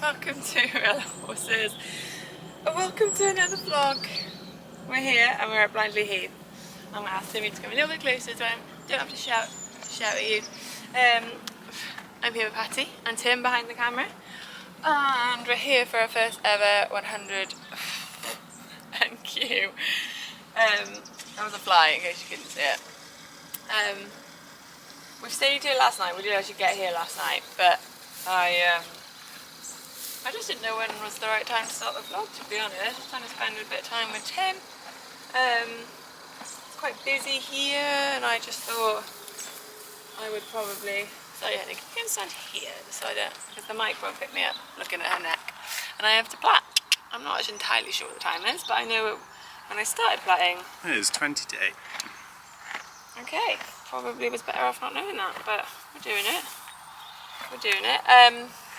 Welcome to Real Horses. Welcome to another vlog. We're here and we're at Blindley Heath. I'm going to ask Timmy to come a little bit closer so I don't have to shout at you. I'm here with Hattie and Tim behind the camera. And we're here for our first ever 100 NQ. That was a fly in case you couldn't see it. We stayed here last night. We did actually get here last night, but I just didn't know when was the right time to start the vlog, to be honest. I was trying to spend a bit of time with Tim. It's quite busy here, and I just thought I would probably... So yeah, you can stand here, because the mic won't pick me up looking at her neck. And I have to plait. I'm not actually entirely sure what the time is, but I know when I started plaiting... It was 20 to 8. Okay, probably was better off not knowing that, but we're doing it.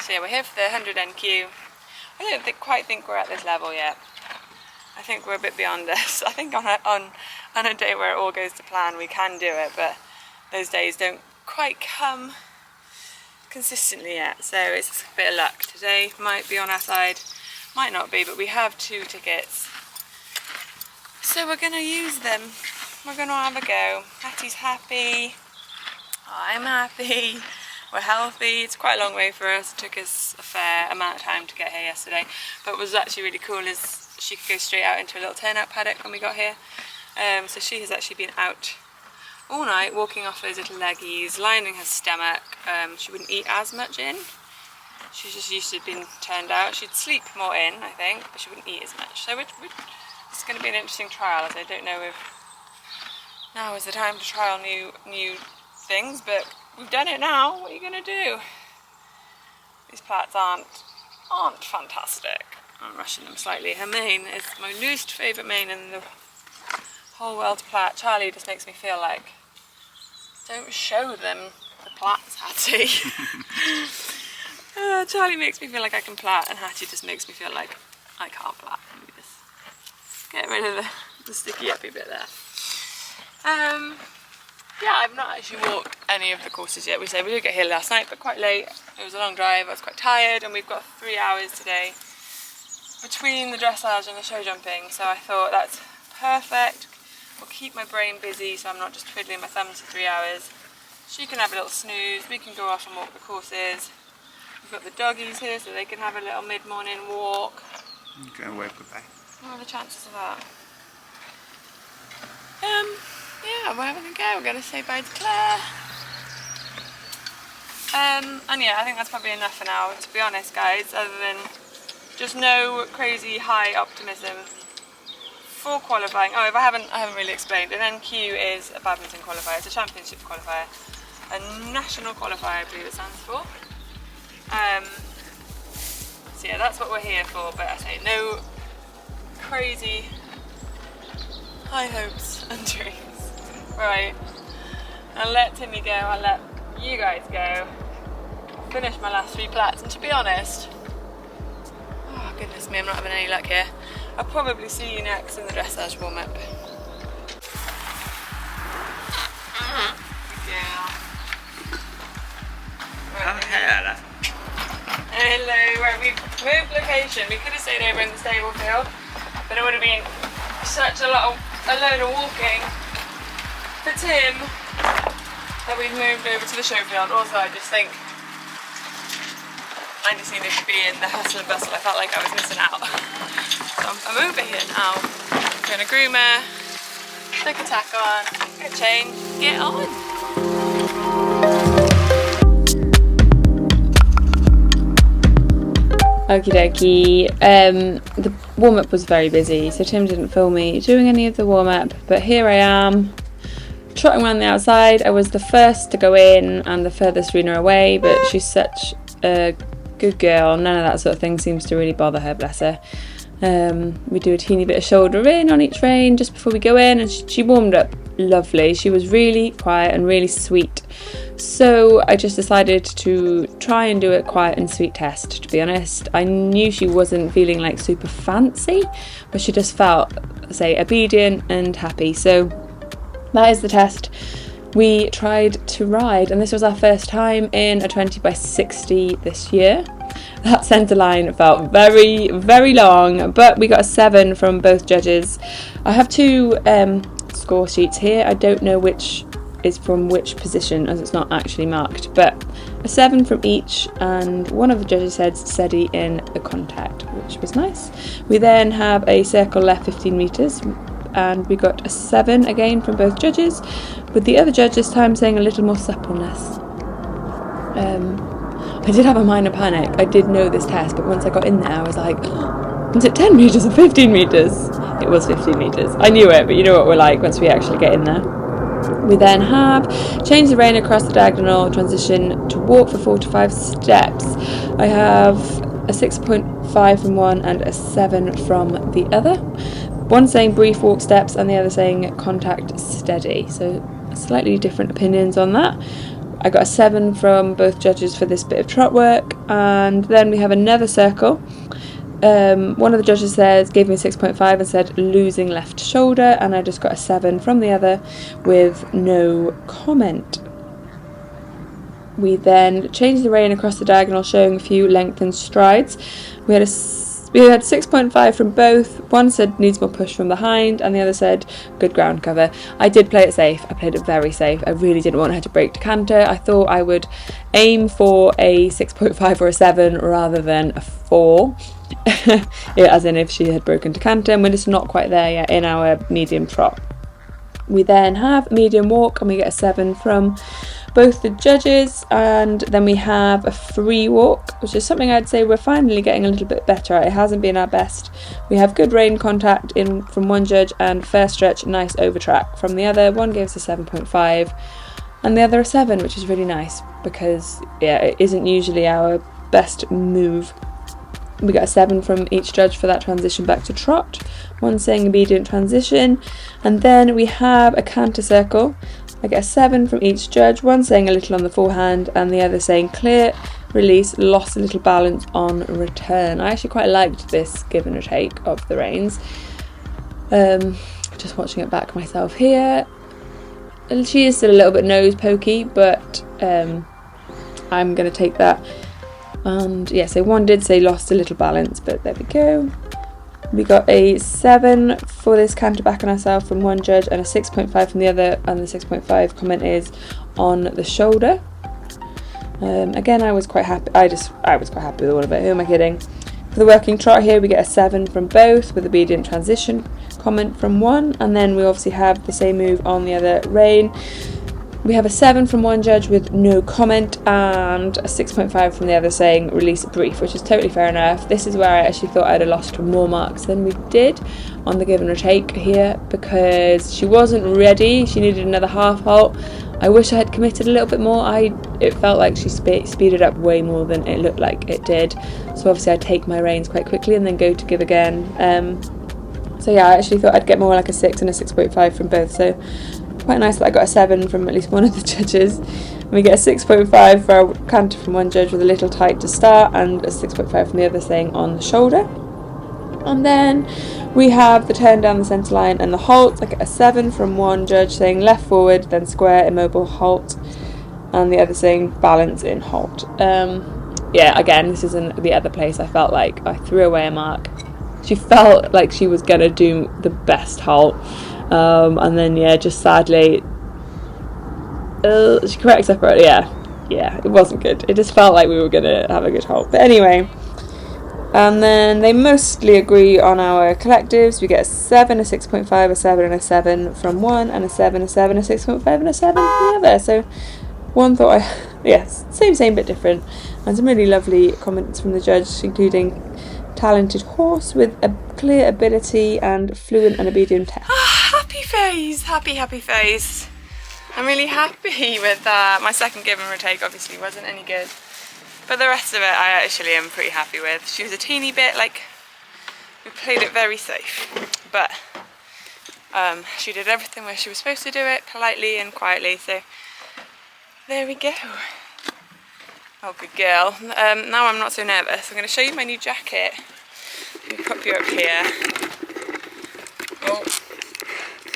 So yeah, we're here for the 100 NQ. I don't quite think we're at this level yet. I think we're a bit beyond this. I think on a day where it all goes to plan, we can do it, but those days don't quite come consistently yet. So it's a bit of luck. Today might be on our side, might not be, but we have 2 tickets. So we're going to use them. We're going to have a go. Hattie's happy. I'm happy. We're healthy. It's quite a long way for us. It took us a fair amount of time to get here yesterday. But what was actually really cool is she could go straight out into a little turnout paddock when we got here. So she has actually been out all night walking off those little leggies, lining her stomach. She wouldn't eat as much in. She's just used to being turned out. She'd sleep more in, I think, but she wouldn't eat as much. So it's going to be an interesting trial, as I don't know if now is the time to trial new things, but we've done it now. What are you going to do? These plaits aren't fantastic. I'm rushing them slightly. Her mane is my least favourite mane in the whole world to plait. Charlie just makes me feel like, don't show them the plaits, Hattie. Charlie makes me feel like I can plait, and Hattie just makes me feel like I can't plait. Let me just get rid of the sticky uppy bit there. Yeah, I've not actually walked any of the courses yet. We did get here last night, but quite late. It was a long drive, I was quite tired, and we've got 3 hours today between the dressage and the show jumping, so I thought that's perfect. Will keep my brain busy so I'm not just twiddling my thumbs for 3 hours. She can have a little snooze, we can go off and walk the courses. We've got the doggies here so they can have a little mid-morning walk. I'm going away goodbye. What are the chances of that? Yeah, we're having a go. We're going to say bye to Claire. And yeah, I think that's probably enough for now, to be honest, guys, other than just no crazy high optimism for qualifying. Oh, if I haven't really explained, an NQ is a badminton qualifier. It's a championship qualifier, a national qualifier, I believe it stands for. So yeah, that's what we're here for, but I say no crazy high hopes and dreams. Right, I'll let Timmy go, I'll let you guys go. I'll finish my last 3 plaits, and to be honest, oh goodness me, I'm not having any luck here. I'll probably see you next in the dressage warm-up. Yeah. Hello. Hello, right, we've moved location. We could have stayed over in the stable field, but it would have been such a load of walking for Tim that we've moved over to the show field. Also, I just think I just needed to be in the hustle and bustle. I felt like I was missing out. So I'm over here now. I'm going to groom her, stick a tack on, get changed, get on. Okie dokie. The warm-up was very busy, so Tim didn't film me doing any of the warm-up, but here I am trotting around the outside. I was the first to go in and the furthest runner away, but she's such a good girl. None of that sort of thing seems to really bother her, bless her. We do a teeny bit of shoulder in on each rein just before we go in, and she warmed up lovely. She was really quiet and really sweet. So I just decided to try and do a quiet and sweet test, to be honest. I knew she wasn't feeling like super fancy, but she just felt, say, obedient and happy. So that is the test. We tried to ride, and this was our first time in a 20 by 60 this year. That centre line felt very, very long, but we got a 7 from both judges. I have 2 score sheets here. I don't know which is from which position, as it's not actually marked, but a 7 from each, and one of the judges said steady in the contact, which was nice. We then have a circle left 15 metres, and we got a 7 again from both judges, with the other judge this time saying a little more suppleness. I did have a minor panic. I did know this test, but once I got in there I was like, was it 10 metres or 15 metres? It was 15 metres. I knew it, but you know what we're like once we actually get in there. We then have change the rein across the diagonal, transition to walk for 4 to 5 steps. I have a 6.5 from one and a 7 from the other. One saying brief walk steps and the other saying contact steady. So slightly different opinions on that. I got a 7 from both judges for this bit of trot work, and then we have another circle. One of the judges gave me a 6.5 and said losing left shoulder, and I just got a 7 from the other with no comment. We then changed the rein across the diagonal, showing a few lengthened strides. We had 6.5 from both. One said needs more push from behind, and the other said good ground cover. I did play it safe. I played it very safe. I really didn't want her to break to canter. I thought I would aim for a 6.5 or a 7 rather than a 4. Yeah, as in if she had broken to canter, and we're just not quite there yet in our medium trot. We then have medium walk, and we get a 7 from both the judges, and then we have a free walk, which is something I'd say we're finally getting a little bit better at. It hasn't been our best. We have good rein contact in from one judge, and fair stretch, nice over track from the other. One gives a 7.5 and the other a 7, which is really nice because it isn't usually our best move. We got a 7 from each judge for that transition back to trot, one saying obedient transition, and then we have a canter circle. I get a 7 from each judge, one saying a little on the forehand and the other saying clear, release, lost a little balance on return. I actually quite liked this give and take of the reins. Just watching it back myself here. She is still a little bit nose pokey, but I'm going to take that. And yeah, so one did say lost a little balance, but there we go. We got a 7 for this canter back on ourselves from one judge and a 6.5 from the other, and the 6.5 comment is on the shoulder. Again, I was quite happy. I was quite happy with all of it. Who am I kidding? For the working trot here, we get a 7 from both with obedient transition comment from one, and then we obviously have the same move on the other rein. We have a 7 from one judge with no comment and a 6.5 from the other saying release brief, which is totally fair enough. This is where I actually thought I'd have lost more marks than we did on the give and take here, because she wasn't ready. She needed another half halt. I wish I had committed a little bit more. It felt like she speeded up way more than it looked like it did. So obviously I take my reins quite quickly and then go to give again. So yeah, I actually thought I'd get more like a 6 and a 6.5 from both. So quite nice that I got a 7 from at least one of the judges. And we get a 6.5 for our canter from one judge with a little tight to start, and a 6.5 from the other saying on the shoulder. And then we have the turn down the centre line and the halt. I get a 7 from one judge saying left forward, then square, immobile, halt, and the other saying balance in halt. Yeah, again, this isn't the other place I felt like I threw away a mark. She felt like she was going to do the best halt. And then, yeah, just sadly, she corrects up, yeah, it wasn't good. It just felt like we were going to have a good halt. But anyway, and then they mostly agree on our collectives. We get a 7, a 6.5, a 7 and a 7 from one, and a 7, a 7, a 6.5 and a 7 from the other. So one thought yes, same bit different. And some really lovely comments from the judge, including talented horse with a clear ability and fluent and obedient test. Happy face. I'm really happy with my second give and take. Obviously wasn't any good, but the rest of it I actually am pretty happy with. She was a teeny bit we played it very safe, but she did everything where she was supposed to do it, politely and quietly, so there we go. Oh, good girl. Now I'm not so nervous. I'm going to show you my new jacket. Let me pop you up here. Oh,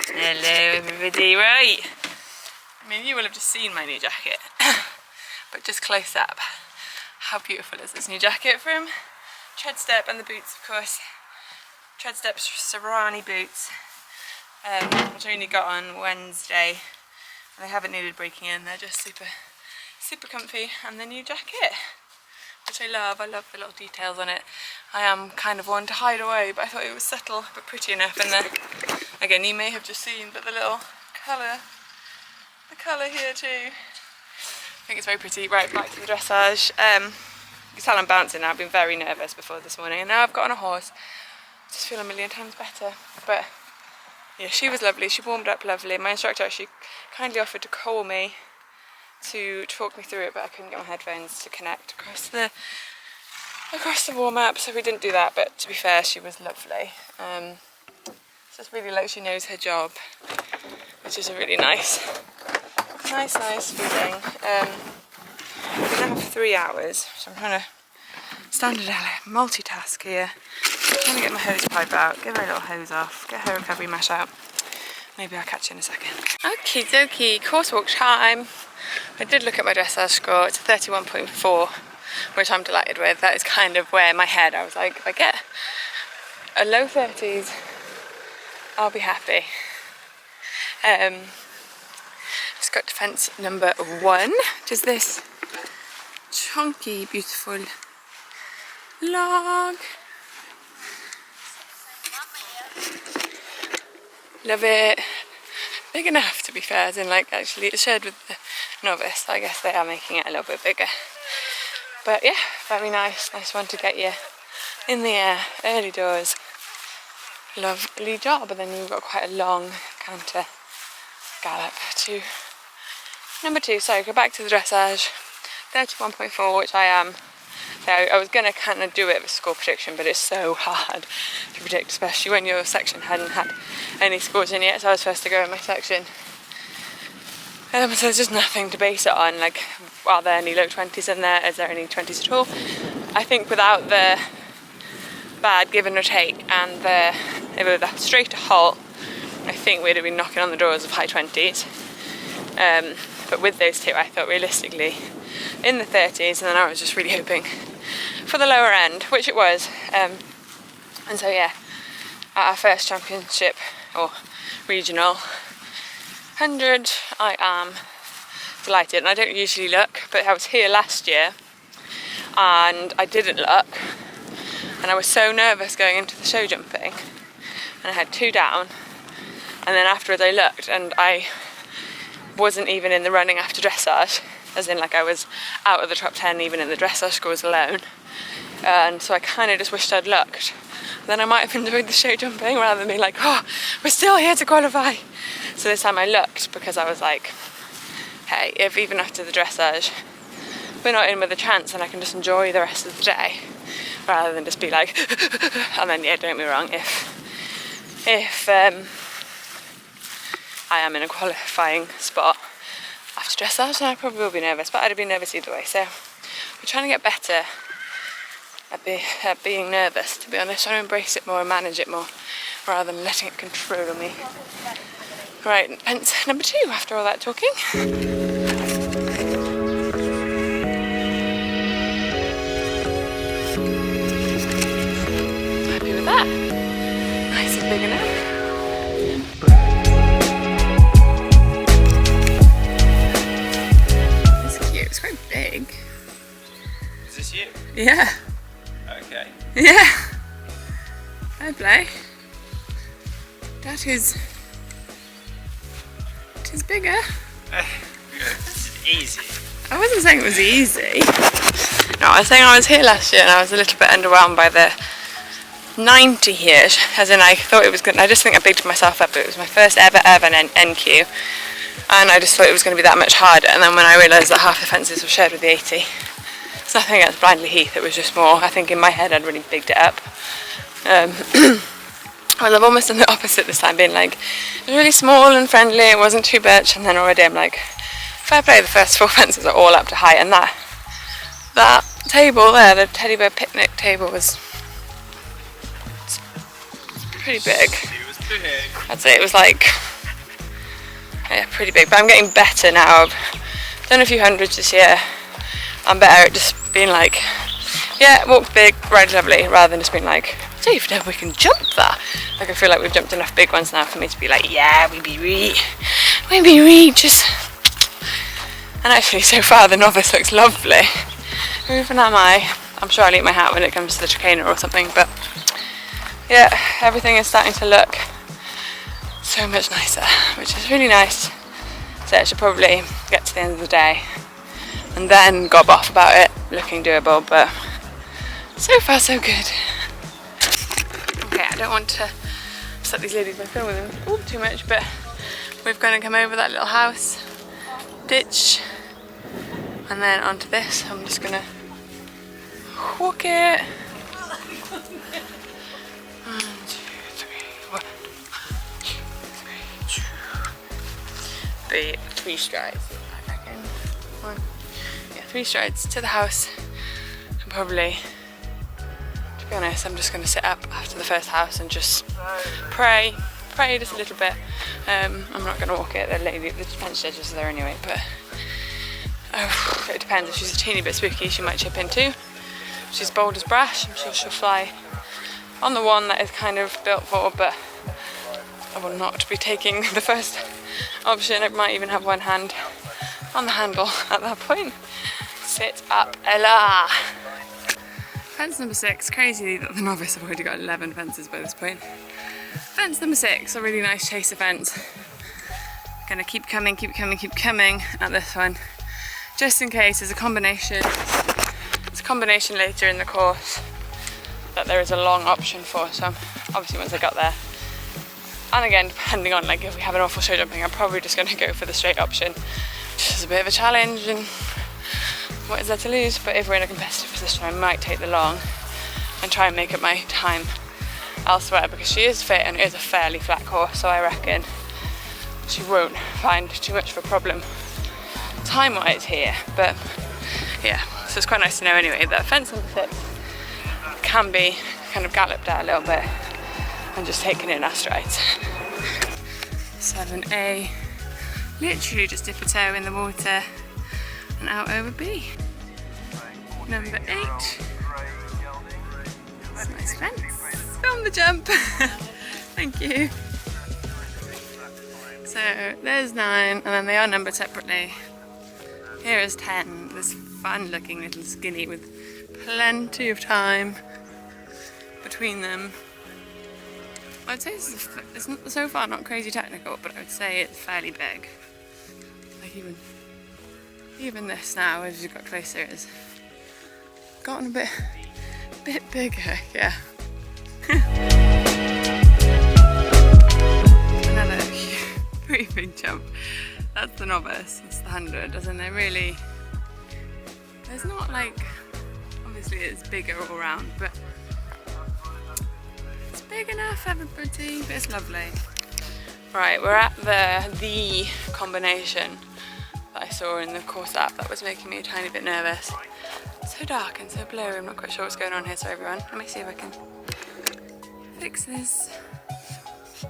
hello everybody. Right, I mean, you will have just seen my new jacket, but just close up. How beautiful is this new jacket from Treadstep, and the boots, of course. Treadstep's Serrani boots, which I only got on Wednesday, and they haven't needed breaking in. They're just super comfy, and the new jacket, which I love. I love the little details on it. I am kind of one to hide away, but I thought it was subtle but pretty enough. And then again, you may have just seen, but the little colour, the colour here too. I think it's very pretty. Right, back to the dressage. You can tell I'm bouncing now. I've been very nervous before this morning, and now I've got on a horse. I just feel a million times better. But yeah, she was lovely. She warmed up lovely. My instructor actually kindly offered to call me to talk me through it, but I couldn't get my headphones to connect across the warm up, so we didn't do that. But to be fair, she was lovely. So it's really like she knows her job, which is a really nice feeling. We've been out for 3 hours, so I'm trying to multitask here. I'm trying to get my hose pipe out, get my little hose off, get her recovery mash out. Maybe I'll catch you in a second. Okie dokie, course walk time. I did look at my dressage score. It's 31.4, which I'm delighted with. That is kind of where my head, I was like, if I get a low 30s, I'll be happy. Just got defence number 1, which is this chunky, beautiful log. Love it. Big enough, to be fair, as in like actually it's shared with the novice, so I guess they are making it a little bit bigger. But yeah, very nice one to get you in the air, early doors. Lovely job. And then you've got quite a long canter gallop to number 2. So go back to the dressage. 31.4, which I am. So I was going to kind of do it with score prediction, but it's so hard to predict, especially when your section hadn't had any scores in yet. So I was first to go in my section. So there's just nothing to base it on. Like, are there any low 20s in there? Is there any 20s at all? I think without the bad give and take and the straighter halt, I think we'd have been knocking on the doors of high 20s. But with those two, I thought realistically in the 30s, and then I was just really hoping for the lower end, which it was. And so yeah, at our first championship or regional 100, I am delighted. And I don't usually look, but I was here last year and I didn't look, and I was so nervous going into the show jumping, and I had 2 down, and then afterwards I looked and I wasn't even in the running after dressage, as in like I was out of the top 10 even in the dressage scores alone. And so I kind of just wished I'd looked. Then I might have enjoyed the show jumping rather than being like, oh, we're still here to qualify. So this time I looked because I was like, hey, if even after the dressage we're not in with a chance, and I can just enjoy the rest of the day rather than just be like and then yeah, don't get me wrong, if I am in a qualifying spot after dressage, then I probably will be nervous, but I'd have been nervous either way. So we're trying to get better at being nervous, to be honest, trying to embrace it more and manage it more rather than letting it control me. Right, fence number 2 after all that talking. Happy with that. Nice and big enough. It's quite big. Is this you? Yeah. Okay. Yeah. Fair play. That is bigger. It's easy. I wasn't saying it was easy. No, I was saying I was here last year and I was a little bit underwhelmed by the 90 here, as in I thought it was good. I just think I bigged myself up. It was my first ever NQ. And I just thought it was going to be that much harder, and then when I realised that half the fences were shared with the 80, it's nothing against Blindley Heath, it was just more, I think in my head I'd really bigged it up. Well, I've almost done the opposite this time, being like, it was really small and friendly, it wasn't too much, and then already I'm like, fair play, the first 4 fences are all up to height, and that table there, the teddy bear picnic table, was pretty big. It was big. I'd say it was like, yeah, pretty big, but I'm getting better now. I've done a few hundreds this year. I'm better at just being like, yeah, walk big, ride lovely, rather than just being like, I don't even know if we can jump that. Like I feel like we've jumped enough big ones now for me to be like, yeah, we be just. And actually, so far the novice looks lovely. Who even am I? I'm sure I'll eat my hat when it comes to the trainer or something, but yeah, everything is starting to look so much nicer, which is really nice. So I should probably get to the end of the day and then gob off about it looking doable, but so far so good. Okay, I don't want to upset these ladies by filming them all too much, but we're going to come over that little house, ditch, and then onto this. I'm just going to walk it. 1, 2, 3, 1, 2, 3, 2. Be 3 strides, I reckon. 3 strides to the house, and probably, to be honest, I'm just going to sit up after the first house and just pray just a little bit. I'm not going to walk it, the fence judges are there anyway, but it depends. If she's a teeny bit spooky, she might chip in too. If she's bold as brash, I'm sure she'll fly on the one that is kind of built for, but I will not be taking the first option. I might even have one hand on the handle at that point. Sit up, Ella! Fence number 6, crazy that the novice have already got 11 fences by this point. Fence number 6, a really nice chaser fence. Gonna keep coming at this one, just in case there's a combination. It's a combination later in the course that there is a long option for. So obviously once I got there, and again depending on like if we have an awful show jumping, I'm probably just gonna go for the straight option, which is a bit of a challenge and what is there to lose. But if we're in a competitive position, I might take the long and try and make up my time elsewhere, because she is fit and it is a fairly flat course, so I reckon she won't find too much of a problem time-wise here. But yeah, so it's quite nice to know anyway that fence number 6 can be kind of galloped at a little bit and just taken in our strides. 7A, literally just dip a toe in the water and out over B. Number 8, it's a nice fence. Film the jump. Thank you. So there's 9, and then they are numbered separately. Here is 10, this fun looking little skinny with plenty of time between them. I'd say it's not, so far not crazy technical, but I would say it's fairly big. Like even this now, as you got closer, it's gotten a bit bigger, yeah. Another pretty big jump. That's the novice, it's the 100, doesn't there? Really, there's not like, obviously it's bigger all around, but it's big enough for everybody, but it's lovely. Right, we're at the combination that I saw in the course app that was making me a tiny bit nervous. So dark and so blurry, I'm not quite sure what's going on here, so everyone, let me see if I can fix this. I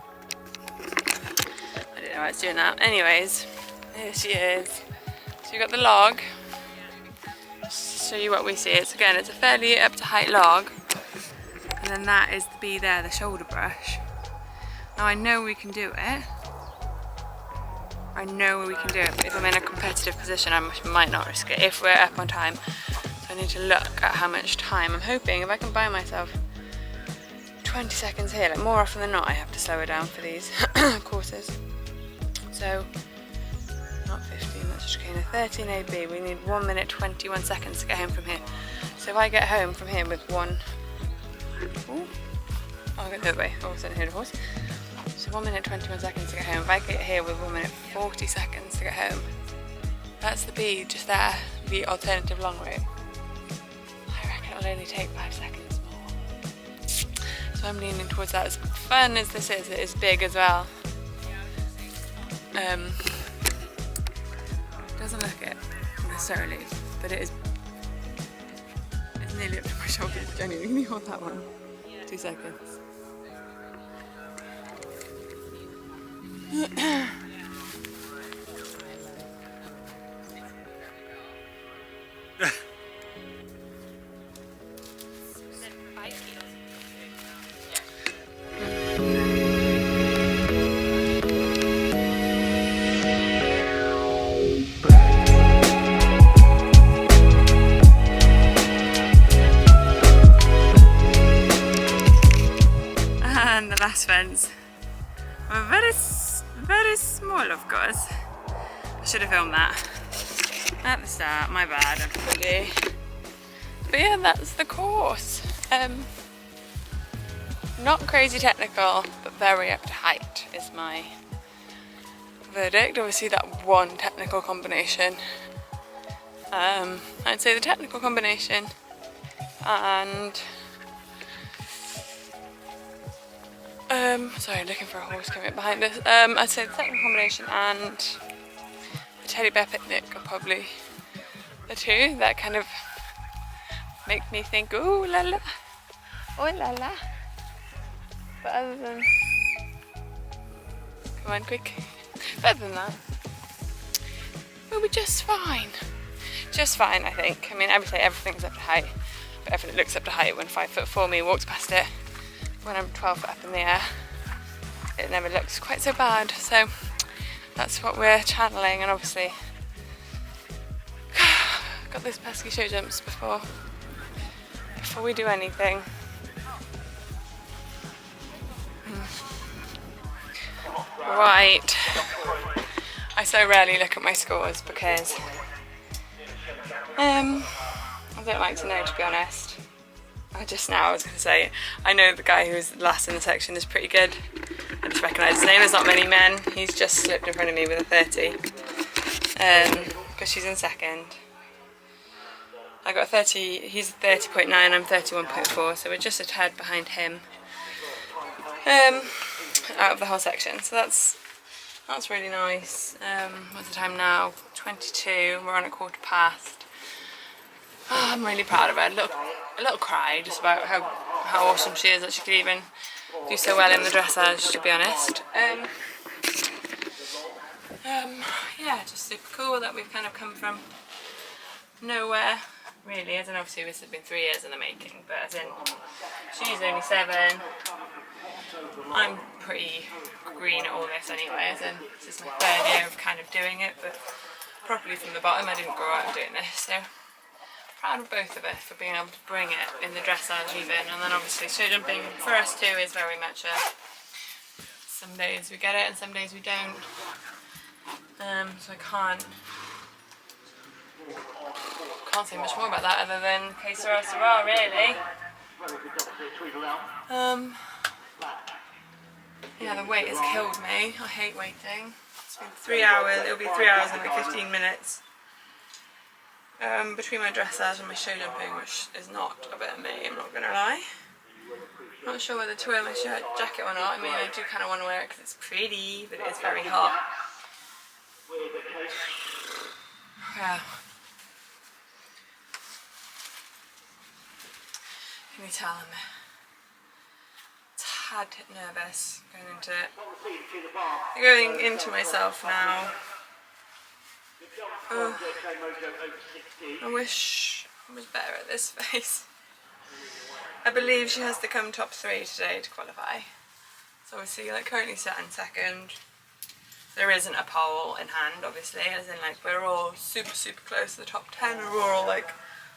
don't know why it's doing that. Anyways, here she is. So you've got the log. Just to show you what we see. It's a fairly up to height log. And then that is the B there, the shoulder brush. Now I know we can do it. But if I'm in a competitive position, I might not risk it if we're up on time. So I need to look at how much time. I'm hoping if I can buy myself 20 seconds here, like more often than not I have to slow it down for these courses. So, not 15, that's just okay, 13 AB, we need 1 minute 21 seconds to get home from here. So if I get home from here with I'll go the other way, also heard a horse. So 1 minute 21 seconds to get home. If I get here with 1 minute 40 seconds to get home, that's the B just there, the alternative long route. I reckon it'll only take 5 seconds more. So I'm leaning towards that. As fun as this is, it is big as well. Doesn't look it necessarily, but it's nearly up to my shoulders. Genuinely, can you hold that one? 2 seconds. fence. Well, very small, of course. I should have filmed that at the start. My bad, everybody. But yeah, that's the course. Not crazy technical, but very up to height is my verdict. Obviously, that one technical combination. I'd say the technical combination and sorry, looking for a horse coming up behind us. I'd say the technical combination and the teddy bear picnic are probably the two that kind of make me think, ooh la la, oh la la. But other than, come on quick, but other than that, we'll be just fine. Just fine, I think. I mean, I would say everything's up to height, but everything looks up to height when 5'4" me walks past it. When I'm 12 foot up in the air, it never looks quite so bad. So that's what we're channeling, and obviously got those pesky show jumps before we do anything. Right. I so rarely look at my scores because I don't like to know, to be honest. I was going to say, I know the guy who's last in the section is pretty good. I just recognise his name. There's not many men. He's just slipped in front of me with a 30 because she's in second. I got a 30, he's 30.9, I'm 31.4, so we're just a tad behind him out of the whole section. So that's really nice. What's the time now? 22, we're on a quarter past. Oh, I'm really proud of her. A little cry just about how awesome she is that she could even do so well in the dressage, to be honest. Yeah, just super cool that we've kind of come from nowhere, really. As in, obviously this has been 3 years in the making, but as in, she's only 7. I'm pretty green at all this anyway, as in, this is my 3rd year of kind of doing it, but properly from the bottom. I didn't grow up doing this, so proud of both of us for being able to bring it in the dressage even. And then obviously show jumping for us too is very much a some days we get it and some days we don't. So I can't say much more about that other than que sera sera, really. Yeah, the wait has killed me. I hate waiting. It's been 3 hours, it'll be 3 hours and like 15 minutes between my dressage and my show jumping, which is not a bit of me, I'm not gonna lie. Not sure whether to wear my jacket or not. I mean, I do kind of want to wear it because it's pretty, but it is very hot. Yeah. Can you tell I'm a tad nervous going into it. Going into myself now. Oh, I wish I was better at this face. I believe she has to come top 3 today to qualify. So obviously, like, currently set in second. There isn't a pole in hand, obviously, as in, like, we're all super close to the top 10, and we're all like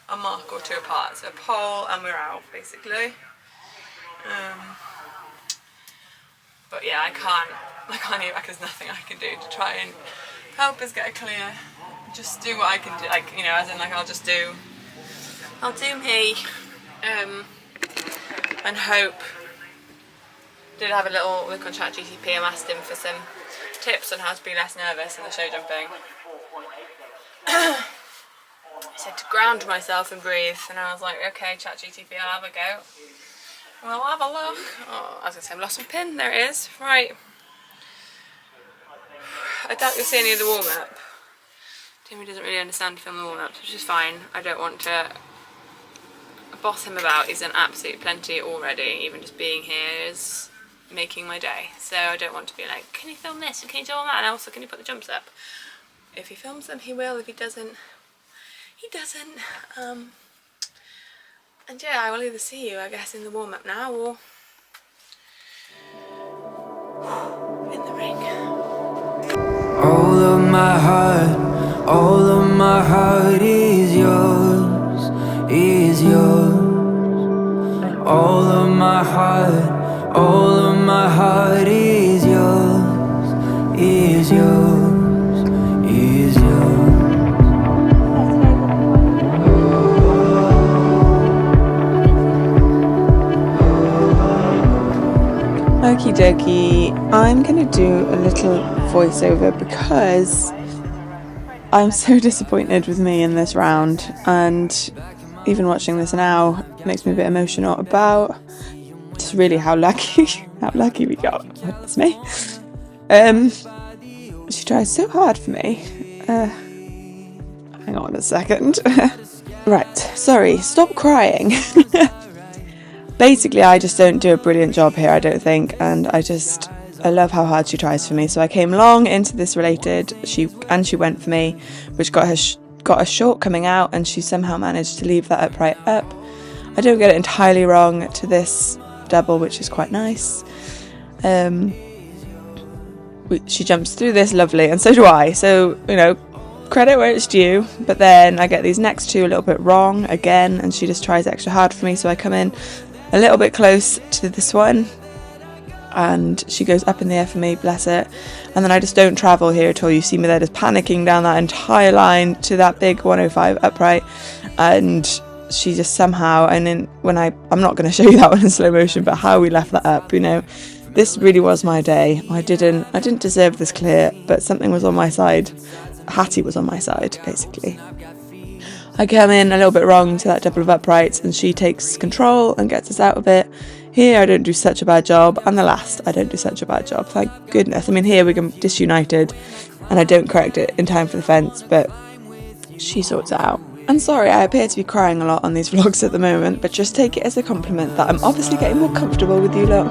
a mark or 2 apart. So a pole and we're out, basically. But yeah, I can't even, there's nothing I can do to try and help us get a clear. Just do what I can do, like, you know, as in, like, I'll do me, and hope. Did have a little look on ChatGPT and asked him for some tips on how to be less nervous in the show jumping. He said to ground myself and breathe, and I was like, okay, ChatGPT, I'll have a go. Well, I'll have a look. Oh, I was going to say, I've lost my pin. There it is. Right. I doubt you'll see any of the warm-up. Timmy doesn't really understand to film the warm-ups, which is fine. I don't want to boss him about. He's done absolutely plenty already. Even just being here is making my day. So I don't want to be like, can you film this and can you do all that, and also can you put the jumps up? If he films them, he will. If he doesn't, he doesn't. And yeah, I will either see you, I guess, in the warm-up now or in the ring. All of my heart is yours, is yours. All of my my heart is yours, is yours, is yours. Okie dokie, I'm going to do a little voiceover because I'm so disappointed with me in this round, and even watching this now makes me a bit emotional about just really how lucky we got. That's me. She tries so hard for me. Hang on a second. Right, sorry, stop crying. Basically, I just don't do a brilliant job here, I don't think, and I love how hard she tries for me. So I came long into this related, she went for me, which got a short coming out, and she somehow managed to leave that upright up. I don't get it entirely wrong to this double, which is quite nice. She jumps through this lovely, and so do I. So, you know, credit where it's due, but then I get these next two a little bit wrong again, and she just tries extra hard for me, so I come in a little bit close to this one, and she goes up in the air for me, bless it, and then I just don't travel here at all. You see me there just panicking down that entire line to that big 105 upright, and she just somehow, and then when I'm not going to show you that one in slow motion, but how we left that up, you know, this really was my day. I didn't deserve this clear, but something was on my side. Hattie was on my side, basically. I come in a little bit wrong to that double of uprights, and she takes control and gets us out of it. Here I don't do such a bad job, and the last I don't do such a bad job, thank goodness. I mean, here we can disunited, and I don't correct it in time for the fence, but she sorts it out. And sorry, I appear to be crying a lot on these vlogs at the moment, but just take it as a compliment that I'm obviously getting more comfortable with you lot.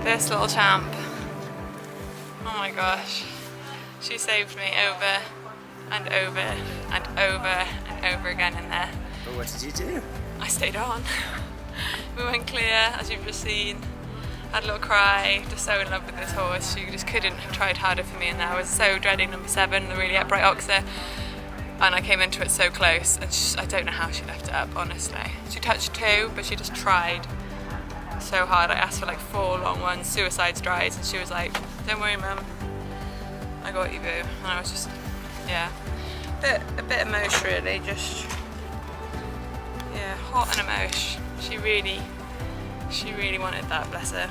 This little champ, oh my gosh, she saved me over and over and over and over again in there. But what did you do? I stayed on. We went clear, as you've just seen. Had a little cry, just so in love with this horse. She just couldn't have tried harder for me in there. I was so dreading number 7, the really upright oxer, and I came into it so close, and I don't know how she left it up, honestly. She touched 2, but she just tried so hard. I asked for like 4 long ones, suicide strides, and she was like, don't worry mum, I got you boo. And I was just, yeah, a bit emotional really, just, yeah, hot and emotional. She really wanted that, bless her.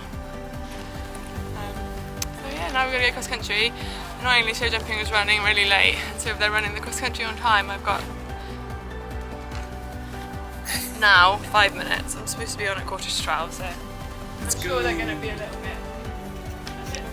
So yeah, now we're going to go cross country. Annoyingly, show jumping was running really late, so if they're running the cross country on time, I've got now 5 minutes. I'm supposed to be on at 11:45, so I'm sure they're going to be a little bit patient.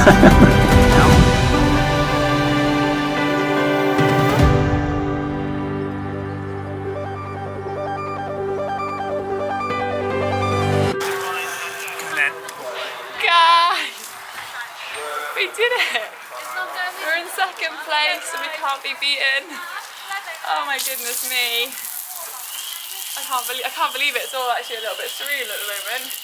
Guys, we did it. We're in second place and we can't be beaten. Oh my goodness me. I can't believe it. It's all actually a little bit surreal at the moment.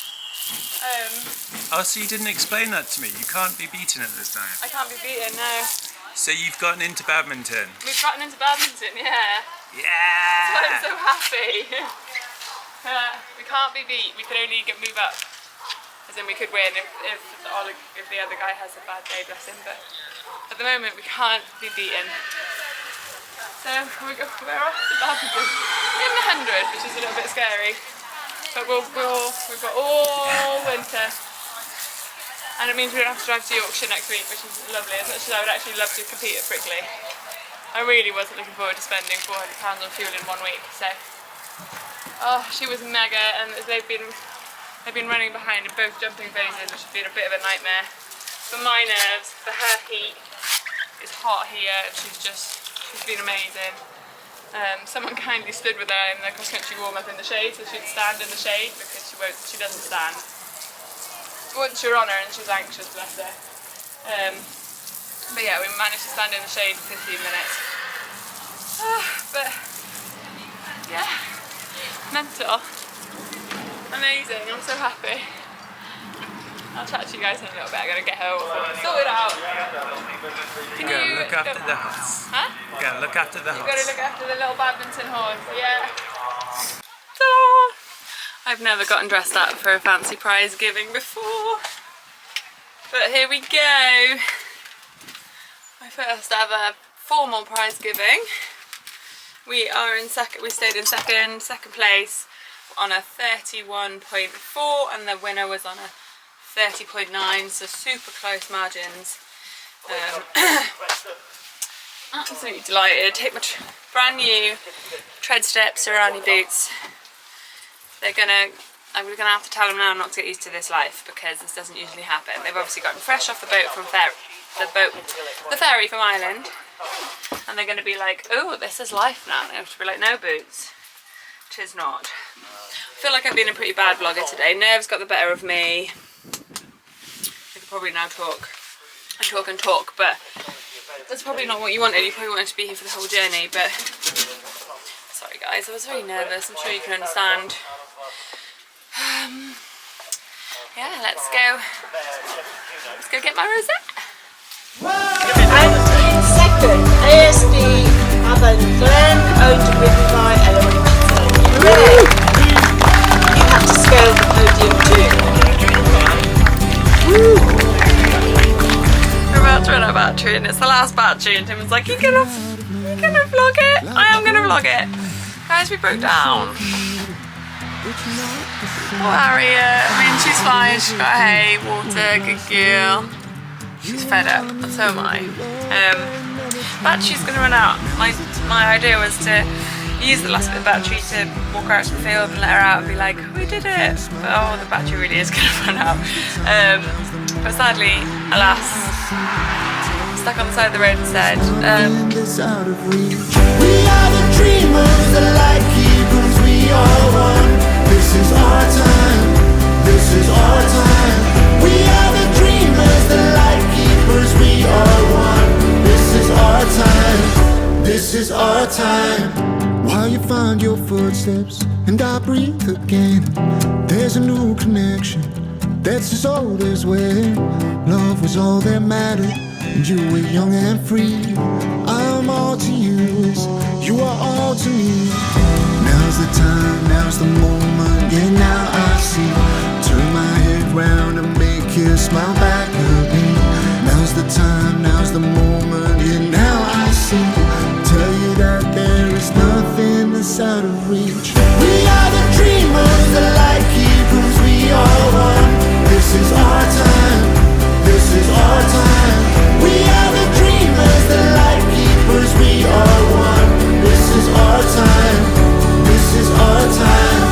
Oh, so you didn't explain that to me. You can't be beaten at this time. I can't be beaten, no. So you've gotten into badminton. We've gotten into badminton, yeah. Yeah! I'm so happy. We can't be beat. We can only move up. As in we could win if the other guy has a bad day, bless him. But at the moment we can't be beaten. So we're off to badminton in the 100, which is a little bit scary. But we've got all winter. And it means we don't have to drive to Yorkshire next week, which is lovely. As much as I would actually love to compete at Brickley, I really wasn't looking forward to spending £400 on fuel in 1 week. So, oh, she was mega, and they've been running behind in both jumping phases, which has been a bit of a nightmare. For my nerves, for her heat, it's hot here, and she's been amazing. Someone kindly stood with her in the cross-country warm-up in the shade, so she'd stand in the shade because she doesn't stand. Once you're on her and she's anxious, bless her. But yeah, we managed to stand in the shade for 15 minutes. But yeah, mental. Amazing, I'm so happy. I'll chat to you guys in a little bit. I gotta get her sort it out. You gotta look after the horse. Huh? You gotta look after the You horse. gotta look after the little badminton horse, yeah. Ta-da! I've never gotten dressed up for a fancy prize giving before. But here we go. My first ever formal prize giving. We are in second, we stayed in second place on a 31.4 and the winner was on a 30.9, so super close margins. Absolutely delighted. Take my brand new tread steps Serrani boots. I'm gonna have to tell them now not to get used to this life because this doesn't usually happen. They've obviously gotten fresh off the boat from the ferry from Ireland, and they're gonna be like, oh, this is life now. They have to be like, no boots. Tis not. I feel like I've been a pretty bad vlogger today. Nerves got the better of me. I could probably now talk, but that's probably not what you wanted. You probably wanted to be here for the whole journey, but sorry guys, I was very nervous. I'm sure you can understand. Yeah, let's go get my rosette. And in second, ASD Avon Glen, owned and ridden by Ellen Hooray! You have to scale the podium too. We're about to run out of battery and it's the last battery and Tim was like, you gonna vlog it? I am gonna vlog it. Guys, we broke down. Poor Harriet, I mean she's fine, she's got hay, water, good girl. She's fed up, and so am I. Battery's gonna run out. My idea was to use the last bit of battery to walk her out to the field and let her out and be like, we did it! But oh, the battery really is gonna run out. But sadly, alas, stuck on the side of the road and said, We are the dreamers, the light keepers, we are one. This is our time, this is our time. We are the dreamers, the light keepers, we are one. This is our time, this is our time. While you find your footsteps and I breathe again, there's a new connection that's as old as when love was all that mattered and you were young and free. I am all to you as you are all to me. Now's the time, now's the moment, yeah now I see. Turn my head round and make you smile back at me. Now's the time, now's the moment, yeah now I see. Tell you that there is nothing that's out of reach. We are the dreamers, the light keepers, we are one. This is our time, this is our time. We are the dreamers, the light keepers, we are one. This is our time, this is our time.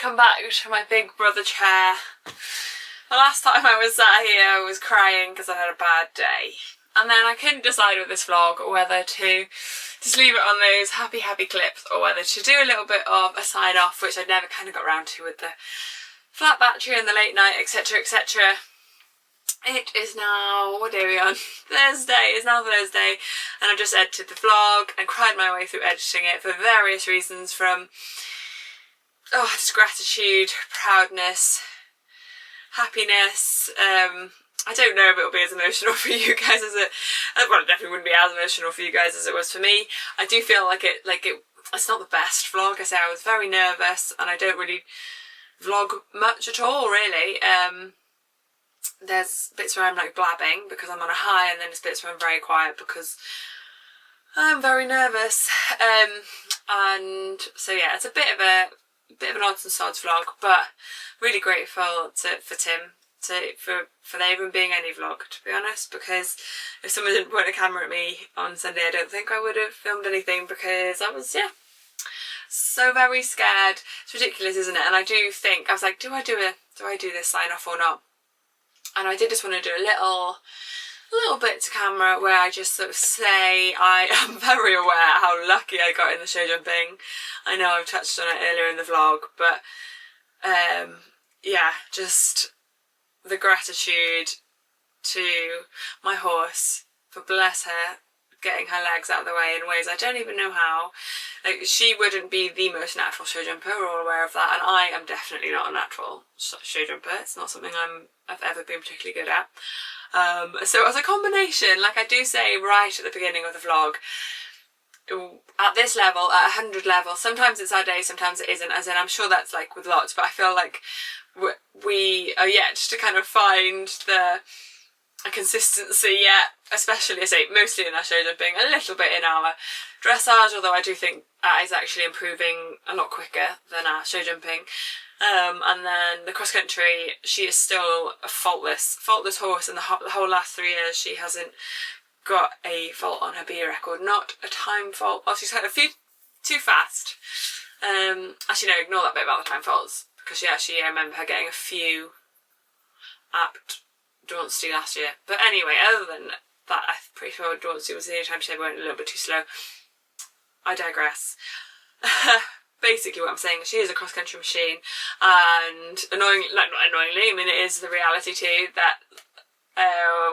come back to my big brother chair. The last time I was sat here I was crying because I had a bad day. And then I couldn't decide with this vlog whether to just leave it on those happy clips or whether to do a little bit of a sign off, which I never kind of got around to with the flat battery and the late night, etc, etc. It is now, what day are we on? Thursday. It's now Thursday, and I've just edited the vlog and cried my way through editing it for various reasons, from just gratitude, proudness, happiness. I don't know if it'll be as emotional for you guys as it, well, it definitely wouldn't be as emotional for you guys as it was for me. I do feel like it's not the best vlog. I say I was very nervous and I don't really vlog much at all, really. There's bits where I'm like blabbing because I'm on a high, and then there's bits where I'm very quiet because I'm very nervous. And so yeah, it's a bit of an odds and sods vlog, but really grateful for Tim for there even being any vlog, to be honest, because if someone didn't point a camera at me on Sunday, I don't think I would have filmed anything, because I was, yeah, so very scared. It's ridiculous, isn't it? And I do think, I was like, do I do this sign off or not? And I did just want to do a little bit to camera where I just sort of say I am very aware how lucky I got in the show jumping. I know I've touched on it earlier in the vlog, but yeah, just the gratitude to my horse for, bless her, getting her legs out of the way in ways I don't even know how. Like, she wouldn't be the most natural show jumper, we're all aware of that, and I am definitely not a natural show jumper. It's not something I've ever been particularly good at. So it was a combination, like I do say right at the beginning of the vlog, at this level, at 100 level, sometimes it's our day, sometimes it isn't, as in I'm sure that's like with lots, but I feel like we are yet to kind of find a consistency yet, especially, I say, mostly in our show jumping, a little bit in our dressage, although I do think that is actually improving a lot quicker than our show jumping. And then the cross country, she is still a faultless horse, and the whole last 3 years she hasn't got a fault on her B record, not a time fault. Oh, she's had a few too fast. Actually no, ignore that bit about the time faults, because I remember her getting a few at Dauncey last year. But anyway, other than that, I'm pretty sure Dauncey was the only time she went a little bit too slow. I digress. Basically what I'm saying is she is a cross-country machine, and annoyingly, like not annoyingly, I mean it is the reality too, that,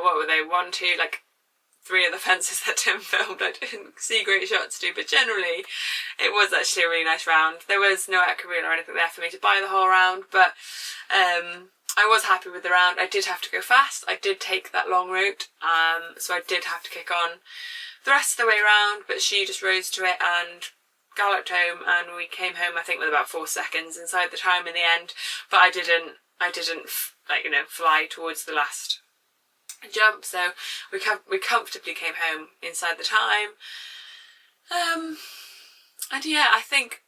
what were they, 1, 2, like 3 of the fences that Tim filmed I didn't see great shots to, but generally it was actually a really nice round. There was no equine or anything there for me to buy the whole round, but I was happy with the round. I did have to go fast, I did take that long route, so I did have to kick on the rest of the way round, but she just rose to it and galloped home, and we came home I think with about 4 seconds inside the time in the end, but I didn't like, you know, fly towards the last jump, so we comfortably came home inside the time. And yeah, I think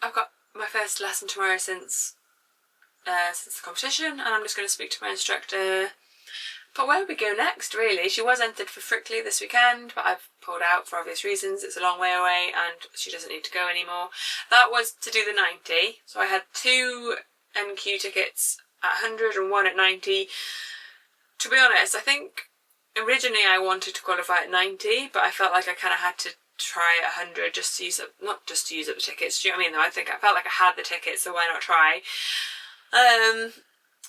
I've got my first lesson tomorrow since the competition, and I'm just going to speak to my instructor. But where we go next, really. She was entered for Frickley this weekend, but I've pulled out for obvious reasons. It's a long way away and she doesn't need to go anymore. That was to do the 90, so I had 2 NQ tickets at 100 and 1 at 90. To be honest, I think originally I wanted to qualify at 90, but I felt like I kind of had to try at 100 just to use up, not just to use up the tickets, do you know what I mean though? I felt like I had the tickets, so why not try?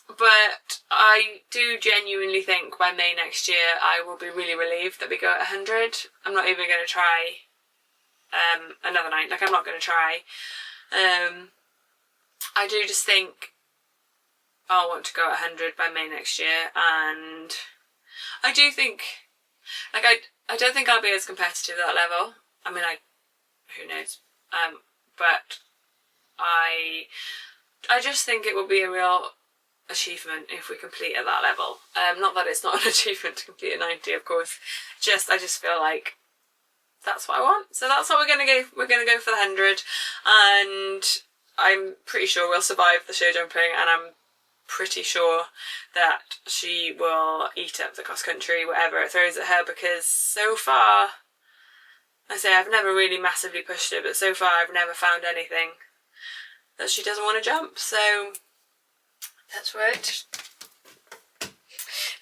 But I do genuinely think by May next year I will be really relieved that we go at 100. I'm not even going to try another night, like I'm not going to try. I do just think I'll want to go at 100 by May next year, and I do think, like I don't think I'll be as competitive at that level. I mean, who knows, but I just think it will be a real achievement if we complete at that level. Not that it's not an achievement to complete a 90, of course, I just feel like that's what I want, so that's what we're going to go. We're going to go for the 100, and I'm pretty sure we'll survive the show jumping, and I'm pretty sure that she will eat up the cross country, whatever it throws at her, because so far, I say I've never really massively pushed her, but so far I've never found anything that she doesn't want to jump, so that's right.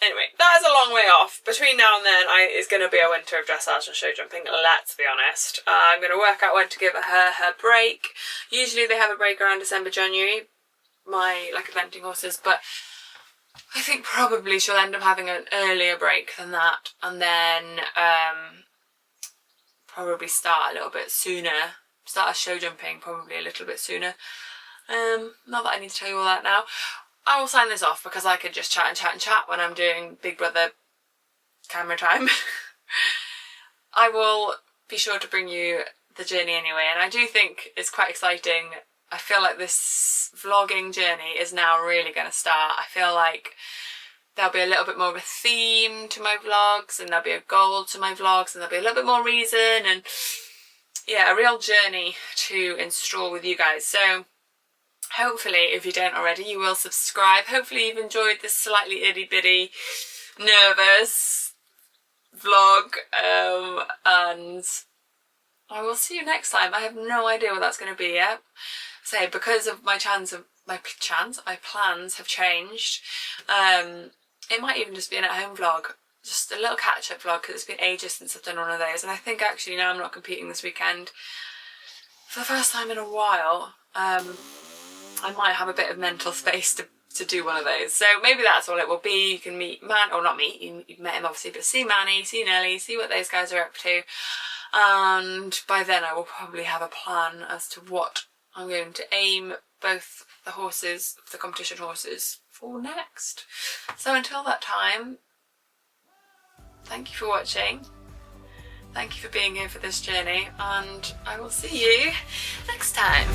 Anyway, that is a long way off. Between now and then is going to be a winter of dressage and show jumping, let's be honest. I'm going to work out when to give her break. Usually they have a break around December, January, my eventing horses, but I think probably she'll end up having an earlier break than that, and then probably start a little bit sooner. Start her show jumping probably a little bit sooner. Not that I need to tell you all that now. I will sign this off because I could just chat and chat and chat when I'm doing Big Brother camera time. I will be sure to bring you the journey anyway, and I do think it's quite exciting. I feel like this vlogging journey is now really going to start. I feel like there'll be a little bit more of a theme to my vlogs, and there'll be a goal to my vlogs, and there'll be a little bit more reason, and yeah, a real journey to install with you guys. So hopefully, if you don't already, you will subscribe. Hopefully you've enjoyed this slightly itty-bitty, nervous vlog, and I will see you next time. I have no idea what that's going to be yet. So because of my plans have changed, it might even just be an at-home vlog, just a little catch-up vlog, because it's been ages since I've done one of those, and I think actually now I'm not competing this weekend for the first time in a while. I might have a bit of mental space to do one of those. So maybe that's all it will be. You can meet or not meet, you've met him obviously, but see Manny, see Nelly, see what those guys are up to. And by then I will probably have a plan as to what I'm going to aim both the horses, the competition horses, for next. So until that time, thank you for watching. Thank you for being here for this journey, and I will see you next time.